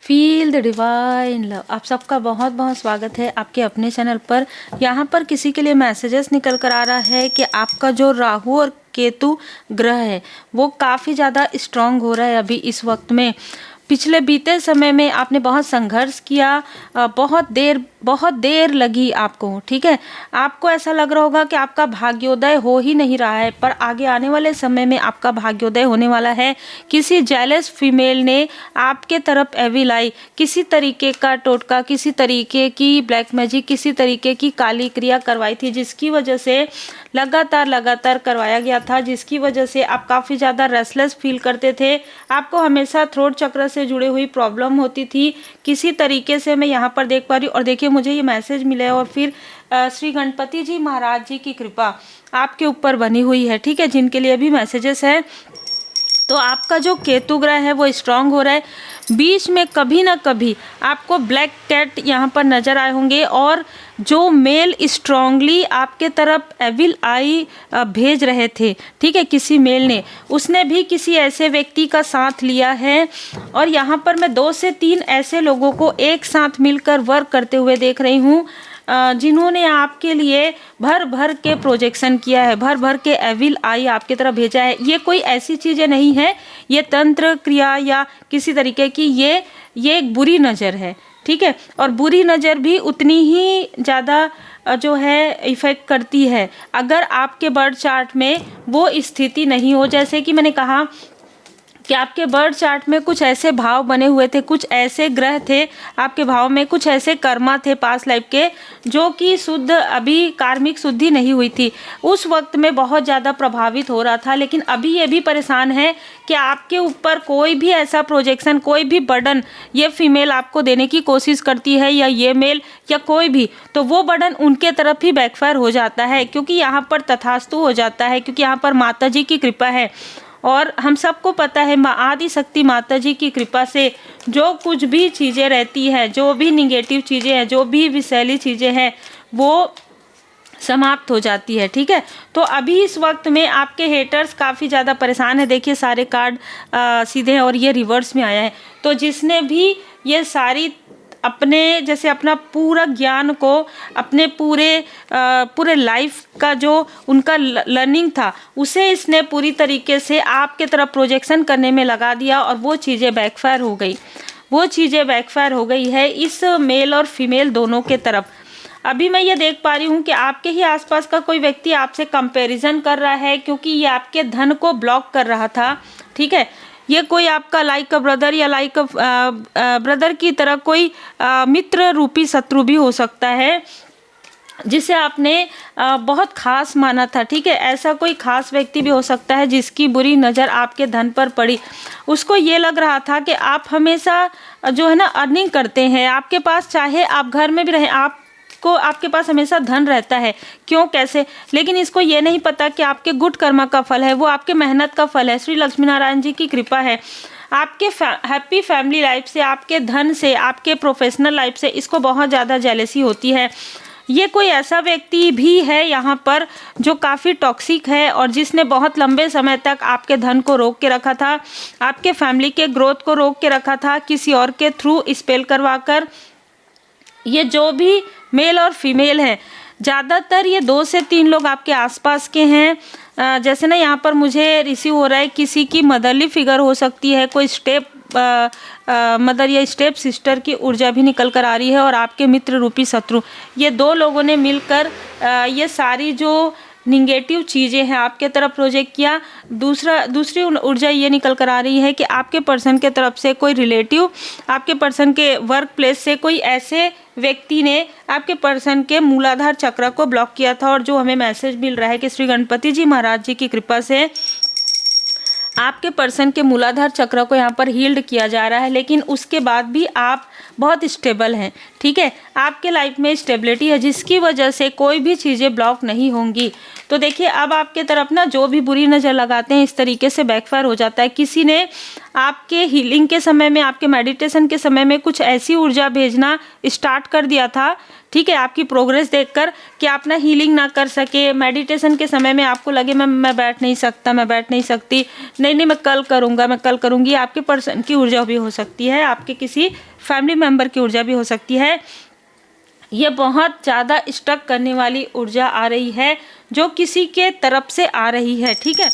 Feel the divine love. आप सबका बहुत बहुत स्वागत है आपके अपने चैनल पर। यहाँ पर किसी के लिए मैसेजेस निकल कर आ रहा है कि आपका जो राहु और केतु ग्रह है वो काफ़ी ज़्यादा स्ट्रांग हो रहा है अभी इस वक्त में। पिछले बीते समय में आपने बहुत संघर्ष किया, बहुत देर लगी आपको, ठीक है। आपको ऐसा लग रहा होगा कि आपका भाग्योदय हो ही नहीं रहा है, पर आगे आने वाले समय में आपका भाग्योदय होने वाला है। किसी जेलस फीमेल ने आपके तरफ एविल आई, किसी तरीके का टोटका, किसी तरीके की ब्लैक मैजिक, किसी तरीके की काली क्रिया करवाई थी, जिसकी वजह से लगातार करवाया गया था, जिसकी वजह से आप काफ़ी ज़्यादा रेस्टलेस फील करते थे। आपको हमेशा थ्रोट चक्र से जुड़ी हुई प्रॉब्लम होती थी किसी तरीके से, मैं यहाँ पर देख पा रही हूँ। और देखिए मुझे ये मैसेज मिला है और फिर श्री गणपति जी महाराज जी की कृपा आपके ऊपर बनी हुई है, ठीक है, जिनके लिए भी मैसेजेस है। तो आपका जो केतु ग्रह है वो स्ट्रांग हो रहा है। बीच में कभी ना कभी आपको ब्लैक कैट यहाँ पर नज़र आए होंगे, और जो मेल स्ट्रांगली आपके तरफ एविल आई भेज रहे थे, ठीक है, किसी मेल ने, उसने भी किसी ऐसे व्यक्ति का साथ लिया है। और यहाँ पर मैं 2 से 3 ऐसे लोगों को एक साथ मिलकर वर्क करते हुए देख रही हूँ, जिन्होंने आपके लिए भर भर के प्रोजेक्शन किया है, भर भर के एविल आई आपकी तरफ भेजा है। ये कोई ऐसी चीज़ें नहीं है, ये तंत्र क्रिया या किसी तरीके की ये एक बुरी नज़र है, ठीक है। और बुरी नज़र भी उतनी ही ज़्यादा जो है इफ़ेक्ट करती है अगर आपके बर्थ चार्ट में वो स्थिति नहीं हो। जैसे कि मैंने कहा कि आपके बर्थ चार्ट में कुछ ऐसे भाव बने हुए थे, कुछ ऐसे ग्रह थे आपके भाव में, कुछ ऐसे कर्मा थे पास्ट लाइफ के, जो कि शुद्ध अभी कार्मिक शुद्धि नहीं हुई थी, उस वक्त में बहुत ज़्यादा प्रभावित हो रहा था। लेकिन अभी ये भी परेशान है कि आपके ऊपर कोई भी ऐसा प्रोजेक्शन, कोई भी बर्डन ये फीमेल आपको देने की कोशिश करती है, या ये मेल या कोई भी, तो वो बर्डन उनके तरफ ही बैकफायर हो जाता है, क्योंकि यहाँ पर तथास्तु हो जाता है, क्योंकि यहाँ पर माता जी की कृपा है। और हम सबको पता है आदि शक्ति माता जी की कृपा से जो कुछ भी चीज़ें रहती है, जो भी निगेटिव चीज़ें हैं, जो भी विषैली चीज़ें हैं, वो समाप्त हो जाती है, ठीक है। तो अभी इस वक्त में आपके हेटर्स काफ़ी ज़्यादा परेशान है। देखिए सारे कार्ड सीधे हैं और ये रिवर्स में आया है। तो जिसने भी ये सारी अपने जैसे अपना पूरा ज्ञान को, अपने पूरे लाइफ का जो उनका लर्निंग था, उसे इसने पूरी तरीके से आपके तरफ प्रोजेक्शन करने में लगा दिया, और वो चीज़ें बैकफायर हो गई, वो चीज़ें बैकफायर हो गई है इस मेल और फीमेल दोनों के तरफ। अभी मैं ये देख पा रही हूँ कि आपके ही आसपास का कोई व्यक्ति आपसे कंपैरिजन कर रहा है, क्योंकि ये आपके धन को ब्लॉक कर रहा था, ठीक है। ये कोई आपका लाइक अ ब्रदर या लाइक अ ब्रदर की तरह कोई मित्र रूपी शत्रु भी हो सकता है, जिसे आपने बहुत खास माना था, ठीक है। ऐसा कोई खास व्यक्ति भी हो सकता है जिसकी बुरी नज़र आपके धन पर पड़ी। उसको ये लग रहा था कि आप हमेशा जो है ना अर्निंग करते हैं, आपके पास चाहे आप घर में भी रहें, आपके पास हमेशा धन रहता है, क्यों कैसे, लेकिन इसको ये नहीं पता कि आपके गुड कर्मा का फल है, वो आपके मेहनत का फल है। श्री लक्ष्मी नारायण जी की कृपा है आपके हैप्पी फैमिली लाइफ से, आपके धन से, आपके प्रोफेशनल लाइफ से इसको बहुत ज़्यादा जेलसी होती है। ये कोई ऐसा व्यक्ति भी है यहाँ पर जो काफ़ी टॉक्सिक है, और जिसने बहुत लंबे समय तक आपके धन को रोक के रखा था, आपके फैमिली के ग्रोथ को रोक के रखा था, किसी और के थ्रू स्पेल करवाकर। ये जो भी मेल और फीमेल हैं, ज़्यादातर ये 2 से 3 लोग आपके आसपास के हैं। जैसे ना यहाँ पर मुझे रिसीव हो रहा है किसी की मदरली फिगर हो सकती है, कोई स्टेप मदर या स्टेप सिस्टर की ऊर्जा भी निकल कर आ रही है, और आपके मित्र रूपी शत्रु, ये 2 लोगों ने मिलकर ये सारी जो निगेटिव चीज़ें हैं आपके तरफ प्रोजेक्ट किया। दूसरी ऊर्जा ये निकल कर आ रही है कि आपके पर्सन के तरफ से कोई रिलेटिव, आपके पर्सन के वर्क प्लेस से कोई ऐसे व्यक्ति ने आपके पर्सन के मूलाधार चक्र को ब्लॉक किया था। और जो हमें मैसेज मिल रहा है कि श्री गणपति जी महाराज जी की कृपा से आपके पर्सन के मूलाधार चक्र को यहाँ पर हील्ड किया जा रहा है, लेकिन उसके बाद भी आप बहुत स्टेबल हैं, ठीक है। आपके लाइफ में स्टेबिलिटी है, जिसकी वजह से कोई भी चीज़ें ब्लॉक नहीं होंगी। तो देखिए अब आपके तरफ ना जो भी बुरी नज़र लगाते हैं, इस तरीके से बैकफायर हो जाता है। किसी ने आपके हीलिंग के समय में, आपके मेडिटेशन के समय में कुछ ऐसी ऊर्जा भेजना स्टार्ट कर दिया था, ठीक है, आपकी प्रोग्रेस देखकर कि आप ना हीलिंग ना कर सके। मेडिटेशन के समय में आपको लगे मैं बैठ नहीं सकता, मैं बैठ नहीं सकती, नहीं मैं कल करूँगा, मैं कल करूँगी। आपके पर्सन की ऊर्जा भी हो सकती है, आपके किसी फैमिली मेम्बर की ऊर्जा भी हो सकती है। ये बहुत ज़्यादा स्टक करने वाली ऊर्जा आ रही है जो किसी के तरफ से आ रही है, ठीक है।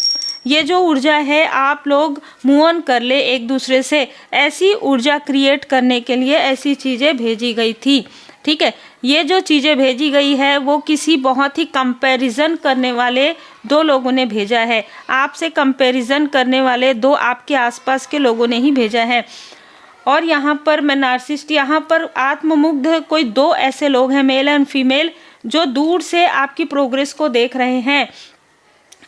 ये जो ऊर्जा है, आप लोग मूव ऑन कर ले एक दूसरे से, ऐसी ऊर्जा क्रिएट करने के लिए ऐसी चीज़ें भेजी गई थी, ठीक है। ये जो चीज़ें भेजी गई है वो किसी बहुत ही कंपैरिजन करने वाले दो लोगों ने भेजा है, आपसे कंपैरिजन करने वाले दो आपके आसपास के लोगों ने ही भेजा है। और यहाँ पर मैं नार्सिसिस्ट, यहाँ पर आत्ममुग्ध कोई दो ऐसे लोग हैं, मेल एंड फीमेल, जो दूर से आपकी प्रोग्रेस को देख रहे हैं।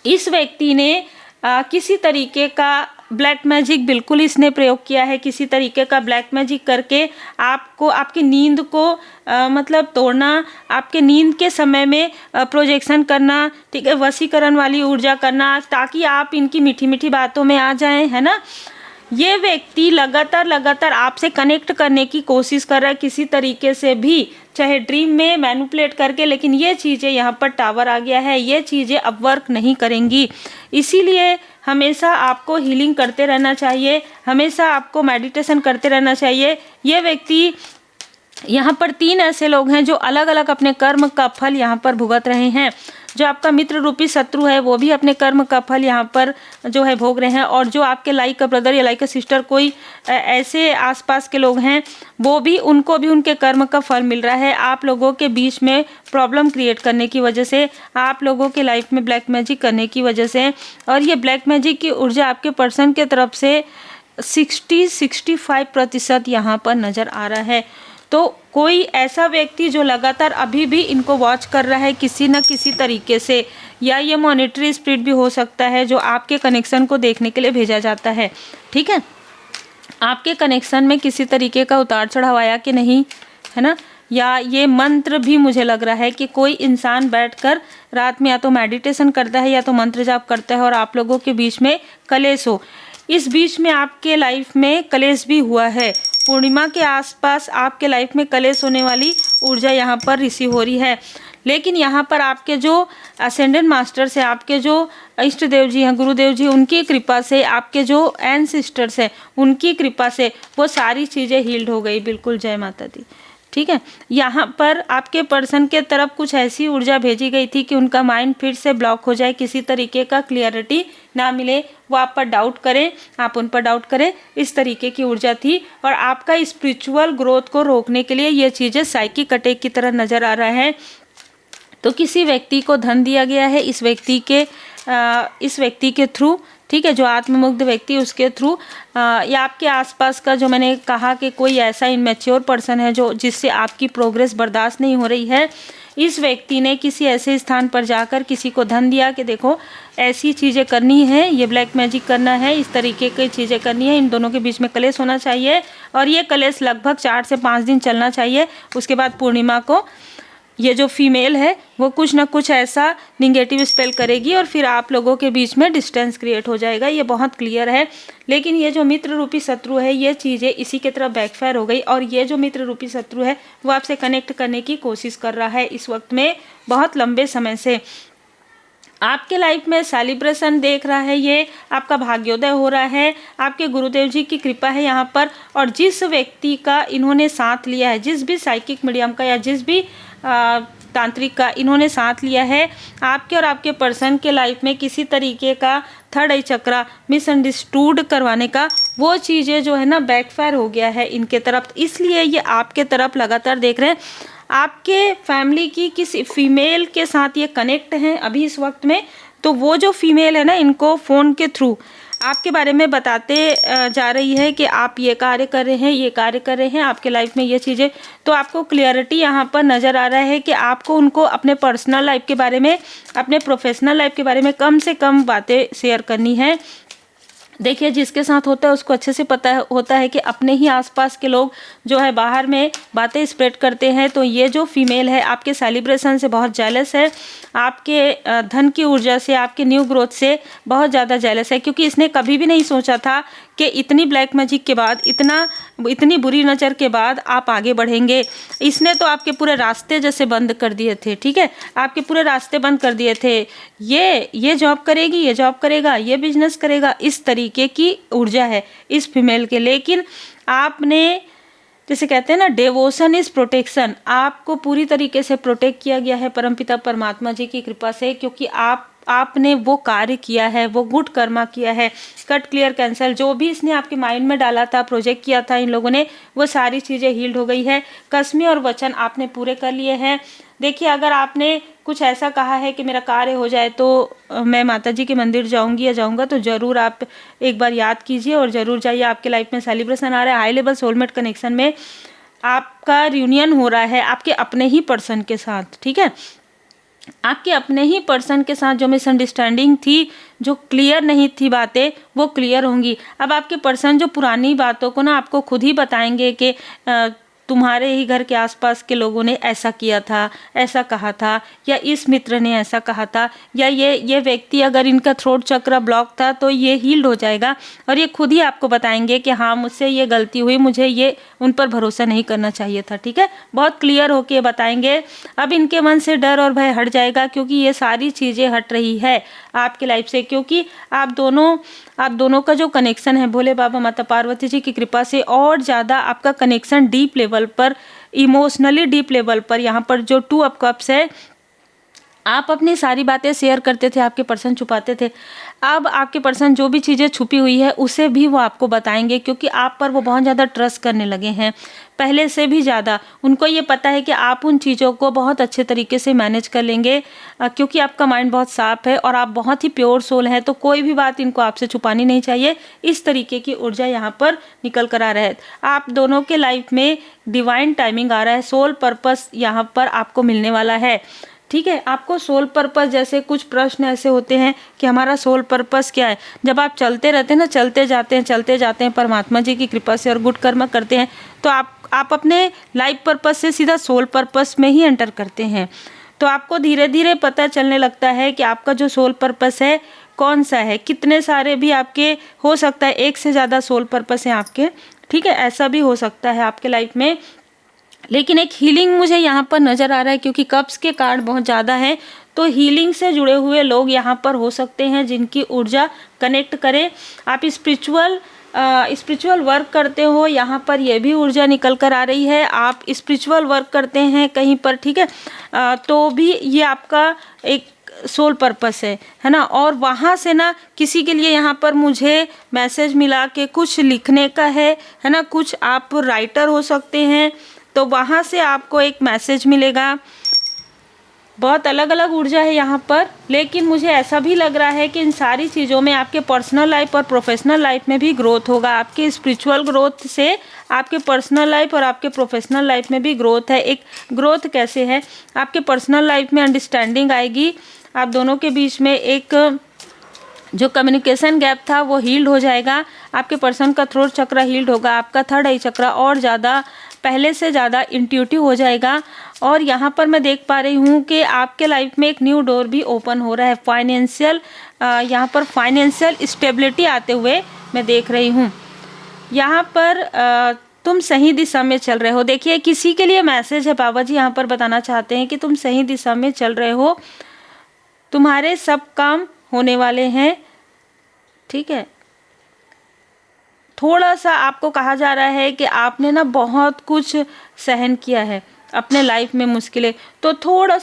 इस व्यक्ति ने किसी तरीके का ब्लैक मैजिक बिल्कुल इसने प्रयोग किया है, किसी तरीके का ब्लैक मैजिक करके आपको, आपकी नींद को मतलब तोड़ना, आपके नींद के समय में प्रोजेक्शन करना, ठीक है, वशीकरण वाली ऊर्जा करना, ताकि आप इनकी मीठी मीठी बातों में आ जाएं, है ना। ये व्यक्ति लगातार आपसे कनेक्ट करने की कोशिश कर रहा है किसी तरीके से भी, चाहे ड्रीम में मैनिपुलेट करके, लेकिन ये चीज़ें यहाँ पर टावर आ गया है, ये चीज़ें अब वर्क नहीं करेंगी। इसीलिए हमेशा आपको हीलिंग करते रहना चाहिए, हमेशा आपको मेडिटेशन करते रहना चाहिए। ये व्यक्ति, यहाँ पर 3 ऐसे लोग हैं जो अलग अलग अपने कर्म का फल यहाँ पर भुगत रहे हैं। जो आपका मित्र रूपी शत्रु है वो भी अपने कर्म का फल यहाँ पर जो है भोग रहे हैं, और जो आपके लाइक का ब्रदर या लाइक का सिस्टर, कोई ऐसे आसपास के लोग हैं, वो भी, उनको भी उनके कर्म का फल मिल रहा है। आप लोगों के बीच में प्रॉब्लम क्रिएट करने की वजह से, आप लोगों के लाइफ में ब्लैक मैजिक करने की वजह से, और ये ब्लैक मैजिक की ऊर्जा आपके पर्सन के तरफ से 60-65% यहाँ पर नज़र आ रहा है। तो कोई ऐसा व्यक्ति जो लगातार अभी भी इनको वॉच कर रहा है किसी न किसी तरीके से, या ये मॉनिटरी स्पिरिट भी हो सकता है जो आपके कनेक्शन को देखने के लिए भेजा जाता है, ठीक है। आपके कनेक्शन में किसी तरीके का उतार चढ़ाव आया कि नहीं, है ना। या ये मंत्र भी मुझे लग रहा है कि कोई इंसान बैठकर रात में या तो मेडिटेशन करता है या तो मंत्र जाप करता है, और आप लोगों के बीच में कलेश हो। इस बीच में आपके लाइफ में कलेश भी हुआ है, पूर्णिमा के आसपास आपके लाइफ में कलेश होने वाली ऊर्जा यहाँ पर रिसीव हो रही है। लेकिन यहाँ पर आपके जो असेंडेंट मास्टर्स हैं, आपके जो इष्ट देव जी हैं, गुरुदेव जी, उनकी कृपा से, आपके जो एंसेस्टर्स हैं उनकी कृपा से वो सारी चीज़ें हील्ड हो गई। बिल्कुल, जय माता दी, ठीक है। यहाँ पर आपके पर्सन के तरफ कुछ ऐसी ऊर्जा भेजी गई थी कि उनका माइंड फिर से ब्लॉक हो जाए, किसी तरीके का क्लियरिटी ना मिले, वो आप पर डाउट करें, आप उन पर डाउट करें, इस तरीके की ऊर्जा थी। और आपका स्पिरिचुअल ग्रोथ को रोकने के लिए ये चीज़ें साइकिक अटैक की तरह नज़र आ रहा है। तो किसी व्यक्ति को धन दिया गया है इस व्यक्ति के थ्रू, ठीक है, जो आत्ममुग्ध व्यक्ति उसके थ्रू, या आपके आसपास का, जो मैंने कहा कि कोई ऐसा इनमेच्योर पर्सन है जो जिससे आपकी प्रोग्रेस बर्दाश्त नहीं हो रही है। इस व्यक्ति ने किसी ऐसे स्थान पर जाकर किसी को धन दिया कि देखो ऐसी चीज़ें करनी है, ये ब्लैक मैजिक करना है, इस तरीके की चीज़ें करनी है, इन दोनों के बीच में कलेश होना चाहिए, और ये कलेश लगभग 4 से 5 दिन चलना चाहिए। उसके बाद पूर्णिमा को ये जो फीमेल है वो कुछ ना कुछ ऐसा निगेटिव स्पेल करेगी और फिर आप लोगों के बीच में डिस्टेंस क्रिएट हो जाएगा। ये बहुत क्लियर है। लेकिन ये जो मित्र रूपी शत्रु है, ये चीज़ें इसी की तरफ बैकफायर हो गई, और ये जो मित्र रूपी शत्रु है वो आपसे कनेक्ट करने की कोशिश कर रहा है इस वक्त में, बहुत लंबे समय से। आपके लाइफ में सेलिब्रेशन देख रहा है, ये आपका भाग्योदय हो रहा है, आपके गुरुदेव जी की कृपा है यहाँ पर। और जिस व्यक्ति का इन्होंने साथ लिया है, जिस भी साइकिक मीडियम का या जिस भी तांत्रिक का इन्होंने साथ लिया है, आपके और आपके पर्सन के लाइफ में किसी तरीके का थर्ड आई चक्रा मिसअंडरस्टूड करवाने का, वो चीज़ें जो है ना बैकफायर हो गया है इनके तरफ। इसलिए ये आपके तरफ लगातार देख रहे हैं। आपके फैमिली की किसी फीमेल के साथ ये कनेक्ट हैं अभी इस वक्त में, तो वो जो फीमेल है ना, इनको फ़ोन के थ्रू आपके बारे में बताते जा रही है कि आप ये कार्य कर रहे हैं, ये कार्य कर रहे हैं, आपके लाइफ में ये चीज़ें। तो आपको क्लियरिटी यहाँ पर नज़र आ रहा है कि आपको उनको अपने पर्सनल लाइफ के बारे में, अपने प्रोफेशनल लाइफ के बारे में कम से कम बातें शेयर करनी है। देखिए, जिसके साथ होता है उसको अच्छे से पता होता है कि अपने ही आसपास के लोग जो है बाहर में बातें स्प्रेड करते हैं। तो ये जो फीमेल है आपके सेलिब्रेशन से बहुत जेलस है, आपके धन की ऊर्जा से, आपके न्यू ग्रोथ से बहुत ज़्यादा जेलस है, क्योंकि इसने कभी भी नहीं सोचा था कि इतनी ब्लैक मैजिक के बाद, इतनी बुरी नज़र के बाद आप आगे बढ़ेंगे। इसने तो आपके पूरे रास्ते जैसे बंद कर दिए थे, ठीक है, आपके पूरे रास्ते बंद कर दिए थे। ये जॉब करेगी, ये जॉब करेगा, ये बिजनेस करेगा, इस तरीके की ऊर्जा है इस फीमेल के। लेकिन आपने, जैसे कहते हैं ना, डिवोशन इज प्रोटेक्शन, आपको पूरी तरीके से प्रोटेक्ट किया गया है परमपिता परमात्मा जी की कृपा से, क्योंकि आपने वो कार्य किया है, वो गुड कर्मा किया है। कट, क्लियर, कैंसल, जो भी इसने आपके माइंड में डाला था, प्रोजेक्ट किया था इन लोगों ने, वो सारी चीज़ें हील्ड हो गई है। कसमें और वचन आपने पूरे कर लिए हैं। देखिए, अगर आपने कुछ ऐसा कहा है कि मेरा कार्य हो जाए तो मैं माता जी के मंदिर जाऊंगी या जाऊंगा, तो ज़रूर आप एक बार याद कीजिए और ज़रूर जाइए। आपके लाइफ में सेलिब्रेशन आ रहा है, हाई लेवल सोलमेट कनेक्शन में आपका रियूनियन हो रहा है आपके अपने ही पर्सन के साथ, ठीक है। आपके अपने ही पर्सन के साथ जो मिसअंडरस्टैंडिंग थी, जो क्लियर नहीं थी बातें, वो क्लियर होंगी। अब आपके पर्सन जो पुरानी बातों को ना आपको खुद ही बताएंगे कि तुम्हारे ही घर के आसपास के लोगों ने ऐसा किया था, ऐसा कहा था, या इस मित्र ने ऐसा कहा था, या ये व्यक्ति, अगर इनका थ्रोट चक्र ब्लॉक था तो ये हील्ड हो जाएगा। और ये खुद ही आपको बताएंगे कि हाँ, मुझसे ये गलती हुई, मुझे ये उन पर भरोसा नहीं करना चाहिए था, ठीक है। बहुत क्लियर होके बताएंगे। अब इनके मन से डर और भय हट जाएगा, क्योंकि ये सारी चीज़ें हट रही है आपके लाइफ से, क्योंकि आप दोनों का जो कनेक्शन है भोले बाबा माता पार्वती जी की कृपा से और ज़्यादा आपका कनेक्शन डीप लेवल पर, इमोशनली डीप लेवल पर, यहाँ पर जो 2 ऑफ कप्स है, आप अपनी सारी बातें शेयर करते थे, आपके पर्सन छुपाते थे। अब आपके पर्सन जो भी चीज़ें छुपी हुई है उसे भी वो आपको बताएंगे, क्योंकि आप पर वो बहुत ज़्यादा ट्रस्ट करने लगे हैं, पहले से भी ज़्यादा। उनको ये पता है कि आप उन चीज़ों को बहुत अच्छे तरीके से मैनेज कर लेंगे, क्योंकि आपका माइंड बहुत साफ है और आप बहुत ही प्योर सोल हैं, तो कोई भी बात इनको आपसे छुपानी नहीं चाहिए। इस तरीके की ऊर्जा यहाँ पर निकल कर आ रहा है। आप दोनों के लाइफ में डिवाइन टाइमिंग आ रहा है, सोल पर्पस यहाँ पर आपको मिलने वाला है, ठीक है। आपको सोल पर्पस, जैसे कुछ प्रश्न ऐसे होते हैं कि हमारा सोल पर्पस क्या है। जब आप चलते रहते हैं ना, चलते जाते हैं परमात्मा जी की कृपा से और गुड कर्म करते हैं, तो आप अपने लाइफ पर्पस से सीधा सोल पर्पस में ही एंटर करते हैं। तो आपको धीरे धीरे पता चलने लगता है कि आपका जो सोल पर्पस है कौन सा है। कितने सारे भी आपके हो सकता है, एक से ज़्यादा सोल पर्पस हैं आपके, ठीक है, ऐसा भी हो सकता है आपके लाइफ में। लेकिन एक हीलिंग मुझे यहाँ पर नज़र आ रहा है, क्योंकि कप्स के कार्ड बहुत ज़्यादा हैं, तो हीलिंग से जुड़े हुए लोग यहाँ पर हो सकते हैं जिनकी ऊर्जा कनेक्ट करे। आप स्पिरिचुअल वर्क करते हो, यहाँ पर ये भी ऊर्जा निकल कर आ रही है। आप स्पिरिचुअल वर्क करते हैं कहीं पर, ठीक है, तो भी ये आपका एक सोल पर्पस है ना। और वहाँ से ना किसी के लिए यहाँ पर मुझे मैसेज मिला कि कुछ लिखने का है ना, कुछ आप राइटर हो सकते हैं, तो वहाँ से आपको एक मैसेज मिलेगा। बहुत अलग अलग ऊर्जा है यहाँ पर, लेकिन मुझे ऐसा भी लग रहा है कि इन सारी चीज़ों में आपके पर्सनल लाइफ और प्रोफेशनल लाइफ में भी ग्रोथ होगा। आपके स्पिरिचुअल ग्रोथ से आपके पर्सनल लाइफ और आपके प्रोफेशनल लाइफ में भी ग्रोथ है। एक ग्रोथ कैसे है, आपके पर्सनल लाइफ में अंडरस्टैंडिंग आएगी, आप दोनों के बीच में एक जो कम्युनिकेशन गैप था वो हील्ड हो जाएगा। आपके पर्सन का थ्रोट चक्र हील्ड होगा, आपका थर्ड आई चक्र और ज़्यादा, पहले से ज़्यादा इंट्यूटिव हो जाएगा। और यहाँ पर मैं देख पा रही हूँ कि आपके लाइफ में एक न्यू डोर भी ओपन हो रहा है। फाइनेंशियल, यहाँ पर फाइनेंशियल स्टेबिलिटी आते हुए मैं देख रही हूँ। यहाँ पर तुम सही दिशा में चल रहे हो। देखिए, किसी के लिए मैसेज है, बाबा जी यहाँ पर बताना चाहते हैं कि तुम सही दिशा में चल रहे हो, तुम्हारे सब काम होने वाले हैं, ठीक है। थोड़ा सा आपको कहा जा रहा है कि आपने ना बहुत कुछ सहन किया है अपने लाइफ में, मुश्किलें, तो थोड़ा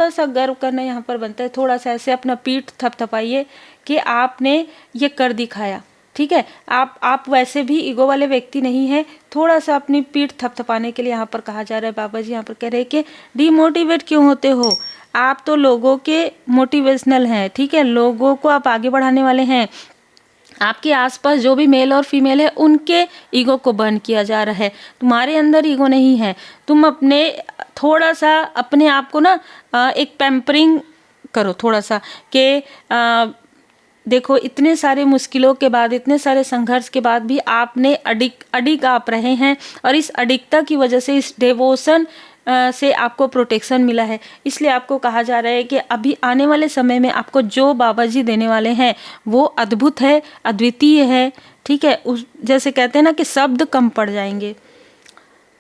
सा गर्व करना यहाँ पर बनता है। थोड़ा सा ऐसे अपना पीठ थपथपाइए कि आपने ये कर दिखाया, ठीक है। आप वैसे भी ईगो वाले व्यक्ति नहीं हैं। थोड़ा सा अपनी पीठ थपथपाने के लिए यहाँ पर कहा जा रहा है। बाबा जी यहाँ पर कह रहे हैं कि डिमोटिवेट क्यों होते हो, आप तो लोगों के मोटिवेशनल हैं, ठीक है, लोगों को आप आगे बढ़ाने वाले हैं। आपके आसपास जो भी मेल और फीमेल है उनके ईगो को बर्न किया जा रहा है, तुम्हारे अंदर ईगो नहीं है। तुम अपने थोड़ा सा अपने आप को ना एक पैम्परिंग करो थोड़ा सा, कि देखो, इतने सारे मुश्किलों के बाद, इतने सारे संघर्ष के बाद भी आपने अडिग आप रहे हैं, और इस अडिगता की वजह से, इस डिवोशन से आपको प्रोटेक्शन मिला है। इसलिए आपको कहा जा रहा है कि अभी आने वाले समय में आपको जो बाबा जी देने वाले हैं वो अद्भुत है, अद्वितीय है, ठीक है, उस जैसे कहते हैं ना कि शब्द कम पड़ जाएंगे।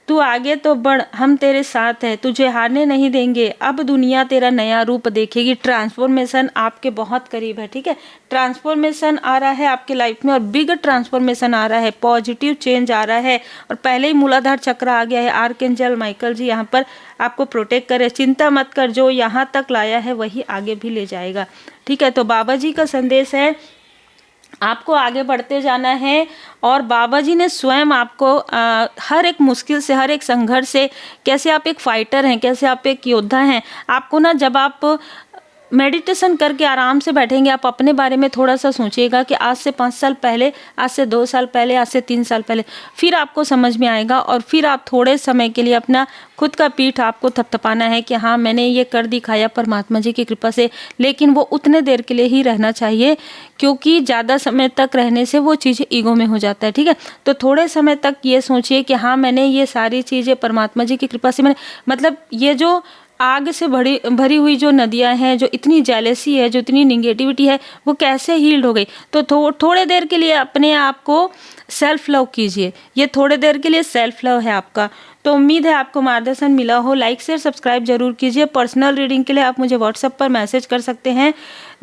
तू आगे तो बढ़, हम तेरे साथ है, तुझे हारने नहीं देंगे, अब दुनिया तेरा नया रूप देखेगी। ट्रांसफॉर्मेशन आपके बहुत करीब है, ठीक है। ट्रांसफॉर्मेशन आ रहा है आपके लाइफ में और बिग ट्रांसफॉर्मेशन आ रहा है, पॉजिटिव चेंज आ रहा है। और पहले ही मूलाधार चक्र आ गया है। आर्कएंजल माइकल जी यहाँ पर आपको प्रोटेक्ट करे। चिंता मत कर, जो यहाँ तक लाया है वही आगे भी ले जाएगा, ठीक है। तो बाबा जी का संदेश है, आपको आगे बढ़ते जाना है। और बाबा जी ने स्वयं आपको हर एक मुश्किल से, हर एक संघर्ष से, कैसे आप एक फाइटर हैं, कैसे आप एक योद्धा हैं, आपको ना जब आप मेडिटेशन करके आराम से बैठेंगे, आप अपने बारे में थोड़ा सा सोचिएगा कि आज से 5 साल पहले, आज से 2 साल पहले, आज से 3 साल पहले, फिर आपको समझ में आएगा। और फिर आप थोड़े समय के लिए अपना खुद का पीठ आपको थपथपाना है कि हाँ मैंने ये कर दिखाया परमात्मा जी की कृपा से। लेकिन वो उतने देर के लिए ही रहना चाहिए, क्योंकि ज़्यादा समय तक रहने से वो चीज़ें ईगो में हो जाता है, ठीक है। तो थोड़े समय तक ये सोचिए कि हाँ मैंने ये सारी चीज़ें परमात्मा जी की कृपा से, मैंने मतलब ये जो आग से भरी हुई जो नदियां हैं, जो इतनी जेलेसी है, जो इतनी निगेटिविटी है, वो कैसे हील्ड हो गई। तो थोड़े देर के लिए अपने आप को सेल्फ लव कीजिए। ये थोड़े देर के लिए सेल्फ लव है आपका। तो उम्मीद है आपको मार्गदर्शन मिला हो। लाइक शेयर सब्सक्राइब जरूर कीजिए। पर्सनल रीडिंग के लिए आप मुझे व्हाट्सएप पर मैसेज कर सकते हैं।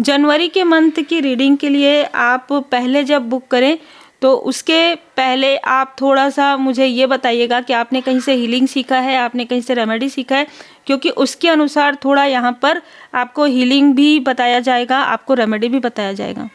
जनवरी के मंथ की रीडिंग के लिए आप पहले जब बुक करें तो उसके पहले आप थोड़ा सा मुझे ये बताइएगा कि आपने कहीं से हीलिंग सीखा है, आपने कहीं से रेमेडी सीखा है, क्योंकि उसके अनुसार थोड़ा यहाँ पर आपको हीलिंग भी बताया जाएगा, आपको रेमेडी भी बताया जाएगा।